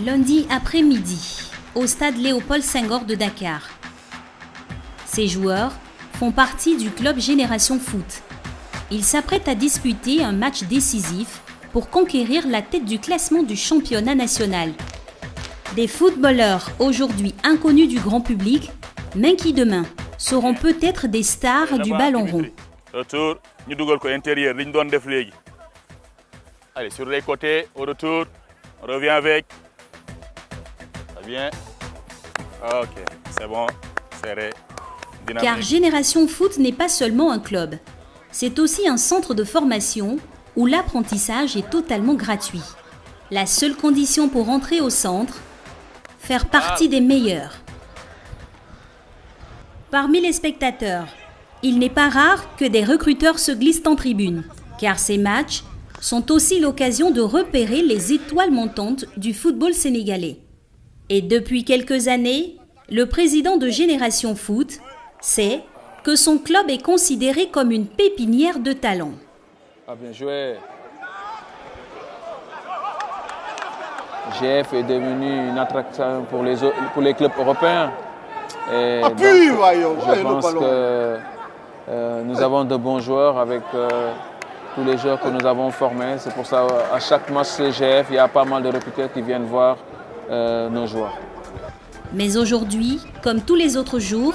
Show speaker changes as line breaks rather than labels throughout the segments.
Lundi après-midi, au stade Léopold Senghor de Dakar. Ces joueurs font partie du club Génération Foot. Ils s'apprêtent à disputer un match décisif pour conquérir la tête du classement du championnat national. Des footballeurs aujourd'hui inconnus du grand public, mais qui demain seront peut-être des stars du ballon rond.
Retour, ñu dugal ko intérieur liñ doon def légui. Allez, sur les côtés, au retour, on revient avec. Ça vient. OK, c'est bon, serré. Dynamique.
Car Génération Foot n'est pas seulement un club. C'est aussi un centre de formation où l'apprentissage est totalement gratuit. La seule condition pour entrer au centre, faire partie des meilleurs. Parmi les spectateurs, il n'est pas rare que des recruteurs se glissent en tribune, car ces matchs sont aussi l'occasion de repérer les étoiles montantes du football sénégalais. Et depuis quelques années, le président de Génération Foot sait que son club est considéré comme une pépinière de talents.
Ah, bien joué. GF est devenu une attraction pour les clubs européens. Et donc, je pense que nous avons de bons joueurs avec tous les joueurs que nous avons formés. C'est pour ça qu'à chaque match CGF, il y a pas mal de recruteurs qui viennent voir nos joueurs.
Mais aujourd'hui, comme tous les autres jours,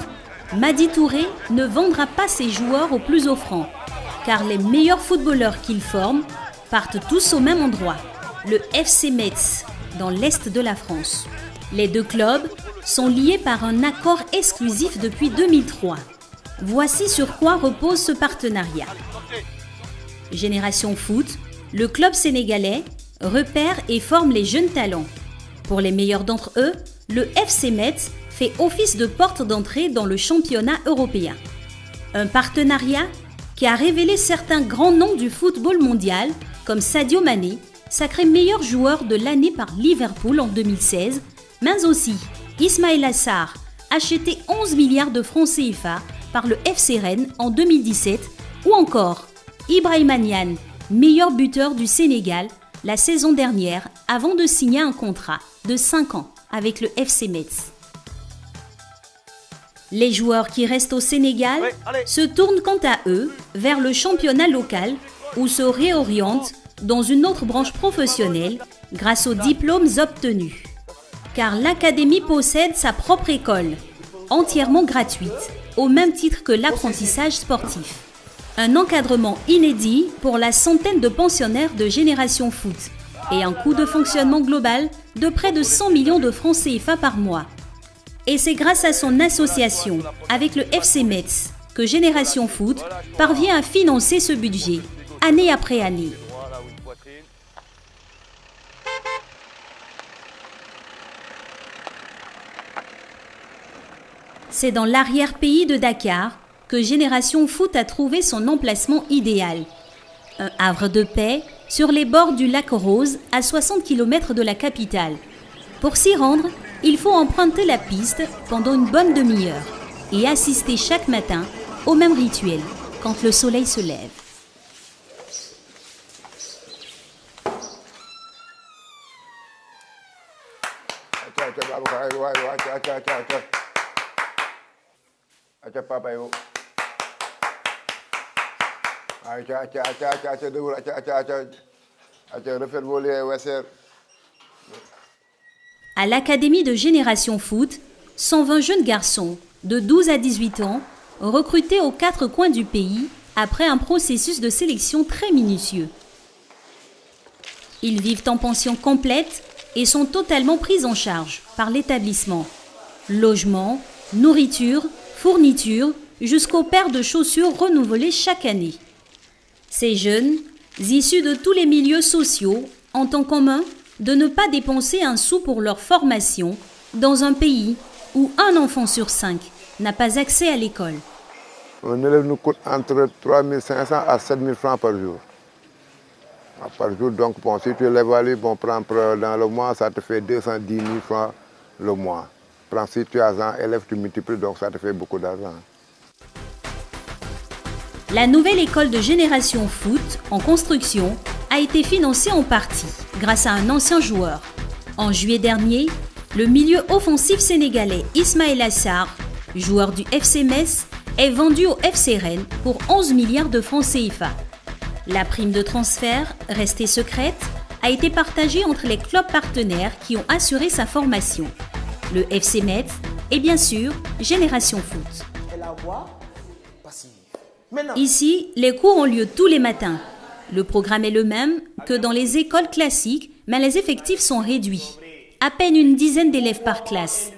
Madi Touré ne vendra pas ses joueurs au plus offrant, car les meilleurs footballeurs qu'il forme partent tous au même endroit, le FC Metz, dans l'est de la France. Les deux clubs sont liés par un accord exclusif depuis 2003. Voici sur quoi repose ce partenariat. Génération Foot, le club sénégalais, repère et forme les jeunes talents. Pour les meilleurs d'entre eux, le FC Metz fait office de porte d'entrée dans le championnat européen. Un partenariat qui a révélé certains grands noms du football mondial, comme Sadio Mané, sacré meilleur joueur de l'année par Liverpool en 2016, mais aussi Ismaïla Sarr, acheté 11 milliards de francs CFA par le FC Rennes en 2017, ou encore Ibrahima Niane, meilleur buteur du Sénégal la saison dernière avant de signer un contrat de 5 ans avec le FC Metz. Les joueurs qui restent au Sénégal se tournent quant à eux vers le championnat local ou se réorientent dans une autre branche professionnelle grâce aux diplômes obtenus. Car l'académie possède sa propre école, entièrement gratuite, au même titre que l'apprentissage sportif. Un encadrement inédit pour la centaine de pensionnaires de Génération Foot et un coût de fonctionnement global de près de 100 millions de francs CFA par mois. Et c'est grâce à son association avec le FC Metz que Génération Foot parvient à financer ce budget, année après année. C'est dans l'arrière-pays de Dakar que Génération Foot a trouvé son emplacement idéal. Un havre de paix sur les bords du lac Rose à 60 km de la capitale. Pour s'y rendre, il faut emprunter la piste pendant une bonne demi-heure et assister chaque matin au même rituel quand le soleil se lève. À l'académie de Génération Foot, 120 jeunes garçons de 12 à 18 ans recrutés aux 4 coins du pays après un processus de sélection très minutieux. Ils vivent en pension complète et sont totalement pris en charge par l'établissement. Logement, nourriture, fourniture, jusqu'aux paires de chaussures renouvelées chaque année. Ces jeunes, issus de tous les milieux sociaux, ont en commun de ne pas dépenser un sou pour leur formation dans un pays où un enfant sur 5 n'a pas accès à l'école.
Un élève nous coûte entre 3 500 à 7 000 francs par jour. Par jour, donc bon, si tu l'évalues, bon, dans le mois, ça te fait 210 000 francs le mois. Si tu as un élève, tu multiplies, donc ça te fait beaucoup d'argent.
La nouvelle école de Génération Foot, en construction, a été financée en partie grâce à un ancien joueur, En juillet dernier, le milieu offensif sénégalais Ismaïla Sarr, joueur du FC Metz, est vendu au FC Rennes pour 11 milliards de francs CFA. La prime de transfert, restée secrète, a été partagée entre les clubs partenaires qui ont assuré sa formation. Le FC Metz et bien sûr Génération Foot. Ici, les cours ont lieu tous les matins. Le programme est le même que dans les écoles classiques, mais les effectifs sont réduits. À peine une dizaine d'élèves par classe.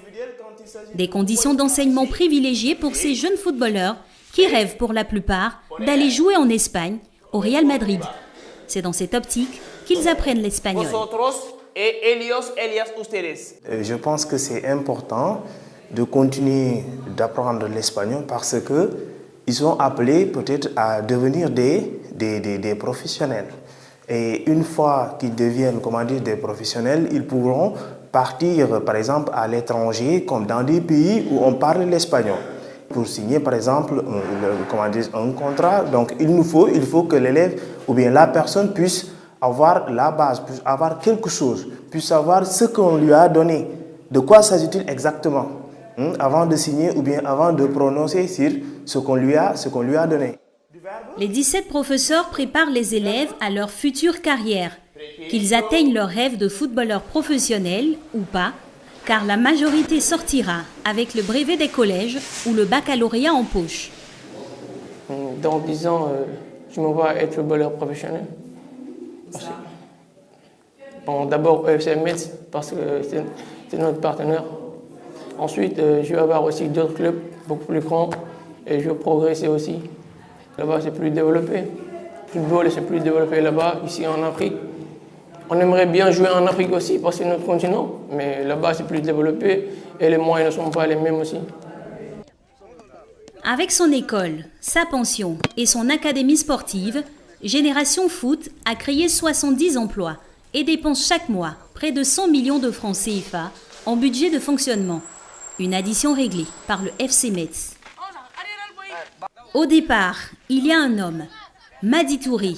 Des conditions d'enseignement privilégiées pour ces jeunes footballeurs qui rêvent pour la plupart d'aller jouer en Espagne, au Real Madrid. C'est dans cette optique qu'ils apprennent l'espagnol.
Je pense que c'est important de continuer d'apprendre l'espagnol parce qu'ils sont appelés peut-être à devenir des professionnels. Et une fois qu'ils deviennent des professionnels, ils pourront partir par exemple à l'étranger comme dans des pays où on parle l'espagnol. Pour signer par exemple un contrat, donc il faut que l'élève ou bien la personne puisse avoir la base, puisse avoir quelque chose, puisse savoir ce qu'on lui a donné, de quoi s'agit-il exactement, avant de signer ou bien avant de prononcer sur ce qu'on lui a donné.
Les 17 professeurs préparent les élèves à leur future carrière, qu'ils atteignent leur rêve de footballeur professionnel ou pas, car la majorité sortira avec le brevet des collèges ou le baccalauréat en poche.
Dans 10 ans, je me vois être footballeur professionnel. D'abord FC Metz, parce que c'est notre partenaire. Ensuite, je vais avoir aussi d'autres clubs beaucoup plus grands et je vais progresser aussi. Là-bas, c'est plus développé. Le football, c'est plus développé là-bas, ici en Afrique. On aimerait bien jouer en Afrique aussi, parce que c'est notre continent. Mais là-bas, c'est plus développé et les moyens ne sont pas les mêmes aussi.
Avec son école, sa pension et son académie sportive, Génération Foot a créé 70 emplois et dépense chaque mois près de 100 millions de francs CFA en budget de fonctionnement. Une addition réglée par le FC Metz. Au départ, il y a un homme, Madi Touré,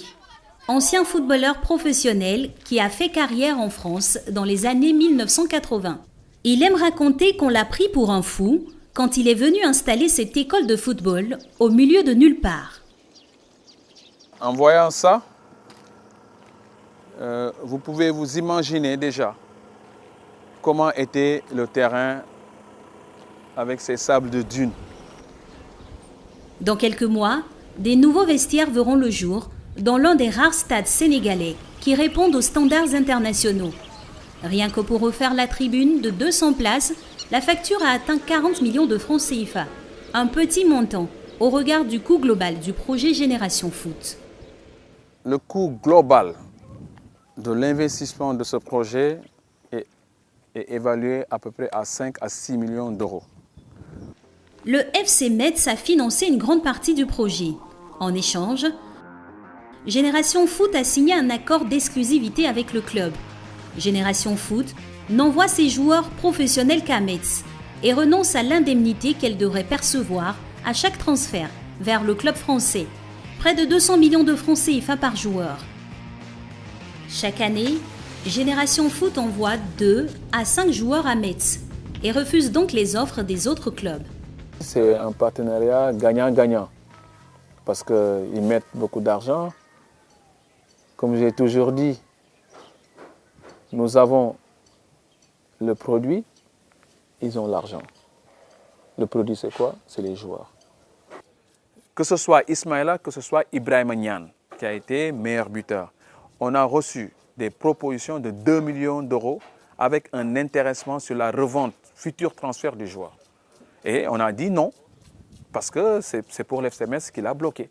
ancien footballeur professionnel qui a fait carrière en France dans les années 1980. Il aime raconter qu'on l'a pris pour un fou quand il est venu installer cette école de football au milieu de nulle part.
En voyant ça, vous pouvez vous imaginer déjà comment était le terrain avec ces sables de dunes.
Dans quelques mois, des nouveaux vestiaires verront le jour dans l'un des rares stades sénégalais qui répondent aux standards internationaux. Rien que pour refaire la tribune de 200 places, la facture a atteint 40 millions de francs CFA. Un petit montant au regard du coût global du projet Génération Foot.
Le coût global de l'investissement de ce projet est évalué à peu près à 5 à 6 millions d'euros.
Le FC Metz a financé une grande partie du projet. En échange, Génération Foot a signé un accord d'exclusivité avec le club. Génération Foot n'envoie ses joueurs professionnels qu'à Metz et renonce à l'indemnité qu'elle devrait percevoir à chaque transfert vers le club français, près de 200 millions de francs CFA par joueur. Chaque année, Génération Foot envoie 2 à 5 joueurs à Metz et refuse donc les offres des autres clubs.
C'est un partenariat gagnant-gagnant parce qu'ils mettent beaucoup d'argent. Comme j'ai toujours dit, nous avons le produit, ils ont l'argent. Le produit, c'est quoi? C'est les joueurs. Que ce soit Ismaïla, que ce soit Ibrahima Niane, qui a été meilleur buteur. On a reçu des propositions de 2 millions d'euros avec un intéressement sur la revente, futur transfert du joueur. Et on a dit non, parce que c'est pour l'FC Metz qui l'a bloqué.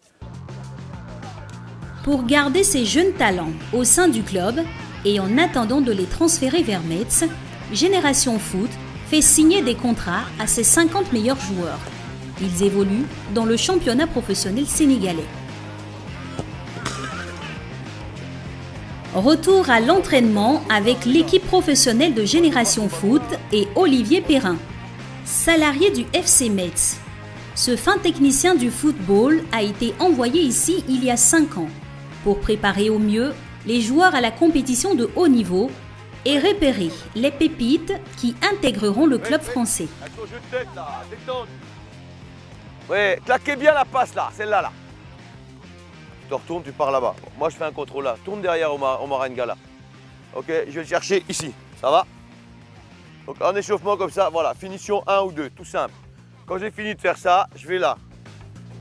Pour garder ces jeunes talents au sein du club et en attendant de les transférer vers Metz, Génération Foot fait signer des contrats à ses 50 meilleurs joueurs. Ils évoluent dans le championnat professionnel sénégalais. Retour à l'entraînement avec l'équipe professionnelle de Génération Foot et Olivier Perrin, salarié du FC Metz. Ce fin technicien du football a été envoyé ici il y a 5 ans pour préparer au mieux les joueurs à la compétition de haut niveau et repérer les pépites qui intégreront le club français.
Ouais, claquez bien la passe là, celle-là là. Tu te retournes, tu pars là-bas. Moi je fais un contrôle là. Tourne derrière Omar N'Gala. Ok, je vais le chercher ici. Ça va? Donc en échauffement comme ça, voilà, finition 1 ou 2, tout simple. Quand j'ai fini de faire ça, je vais là.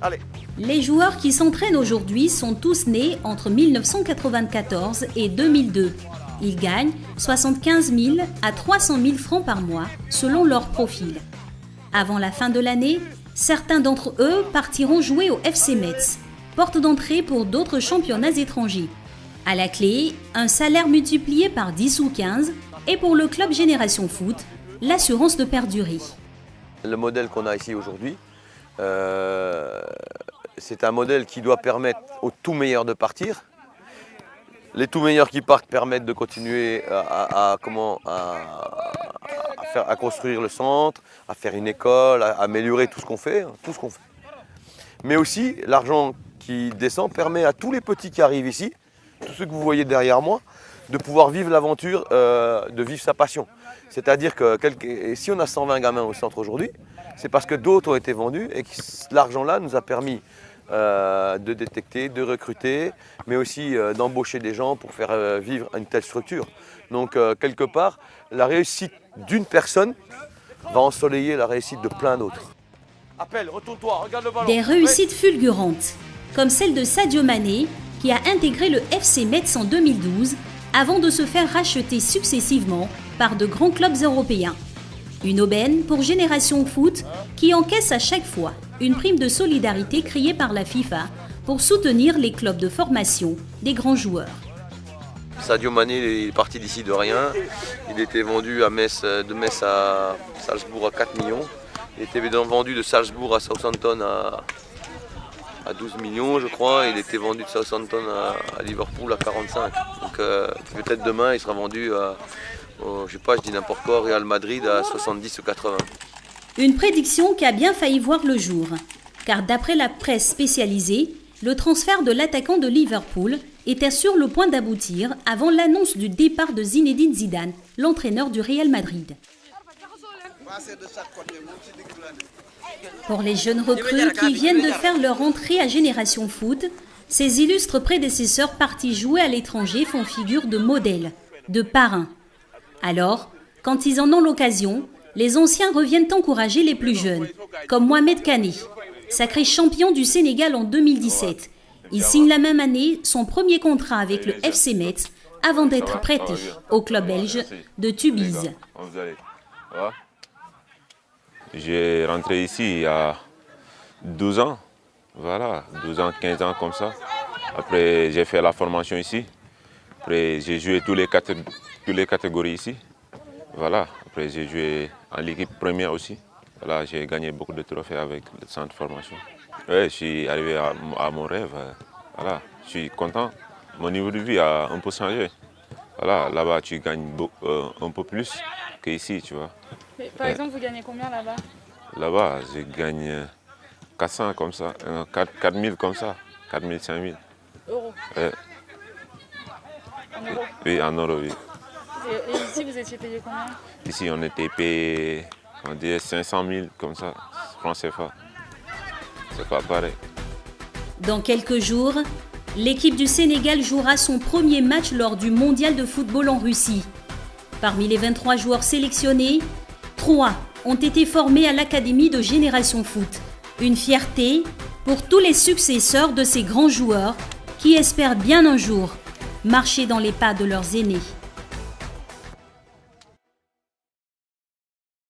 Allez.
Les joueurs qui s'entraînent aujourd'hui sont tous nés entre 1994 et 2002. Ils gagnent 75 000 à 300 000 francs par mois selon leur profil. Avant la fin de l'année, certains d'entre eux partiront jouer au FC Metz, porte d'entrée pour d'autres championnats étrangers. À la clé, un salaire multiplié par 10 ou 15 et pour le club Génération Foot, l'assurance de perdurer.
Le modèle qu'on a ici aujourd'hui, c'est un modèle qui doit permettre aux tout meilleurs de partir. Les tout meilleurs qui partent permettent de continuer à construire le centre, à faire une école, à améliorer tout ce qu'on fait, Mais aussi, l'argent qui descend permet à tous les petits qui arrivent ici, tous ceux que vous voyez derrière moi, de pouvoir vivre l'aventure, de vivre sa passion. C'est-à-dire que si on a 120 gamins au centre aujourd'hui, c'est parce que d'autres ont été vendus et que l'argent-là nous a permis de détecter, de recruter, mais aussi d'embaucher des gens pour faire vivre une telle structure. Donc quelque part, la réussite d'une personne va ensoleiller la réussite de plein d'autres. Appelle, retourne-toi, regarde le ballon.
Des réussites fulgurantes, comme celle de Sadio Mané, qui a intégré le FC Metz en 2012, avant de se faire racheter successivement par de grands clubs européens. Une aubaine pour Génération Foot qui encaisse à chaque fois une prime de solidarité créée par la FIFA pour soutenir les clubs de formation des grands joueurs.
Sadio Mané est parti d'ici de rien. Il était vendu de Metz à Salzbourg à 4 millions. Il était vendu de Salzbourg à Southampton à 12 millions, je crois. Il était vendu de Southampton à Liverpool à 45. Donc peut-être demain, il sera vendu à, je sais pas, je dis n'importe quoi, Real Madrid à 70 ou 80.
Une prédiction qui a bien failli voir le jour. Car d'après la presse spécialisée, le transfert de l'attaquant de Liverpool était sur le point d'aboutir avant l'annonce du départ de Zinedine Zidane, l'entraîneur du Real Madrid. Pour les jeunes recrues qui viennent de faire leur entrée à Génération Foot, ces illustres prédécesseurs partis jouer à l'étranger font figure de modèles, de parrains. Alors, quand ils en ont l'occasion, les anciens reviennent encourager les plus jeunes, comme Mohamed Kane, sacré champion du Sénégal en 2017. Il signe la même année son premier contrat avec le FC Metz avant d'être prêté au club belge de Tubize.
J'ai rentré ici il y a 12 ans, voilà, 12 ans, 15 ans comme ça. Après, j'ai fait la formation ici. Après, j'ai joué toutes les catégories ici. Voilà, après j'ai joué en l'équipe première aussi. Voilà, j'ai gagné beaucoup de trophées avec le centre de formation. Ouais, je suis arrivé à mon rêve. Voilà, je suis content. Mon niveau de vie a un peu changé. Voilà, là-bas, tu gagnes un peu plus qu'ici, tu vois.
Mais, par exemple, vous gagnez combien là-bas?
Là-bas, je gagne 400 comme ça, 4000 comme ça, 4000, 5000.
Euros? En euros?
Oui, en euros, oui.
Et ici, vous étiez payé combien?
Ici, on était payé, on dirait 500 000 comme ça, francs CFA. C'est pas pareil.
Dans quelques jours, l'équipe du Sénégal jouera son premier match lors du mondial de football en Russie. Parmi les 23 joueurs sélectionnés, 3 ont été formés à l'Académie de Génération Foot. Une fierté pour tous les successeurs de ces grands joueurs qui espèrent bien un jour marcher dans les pas de leurs aînés.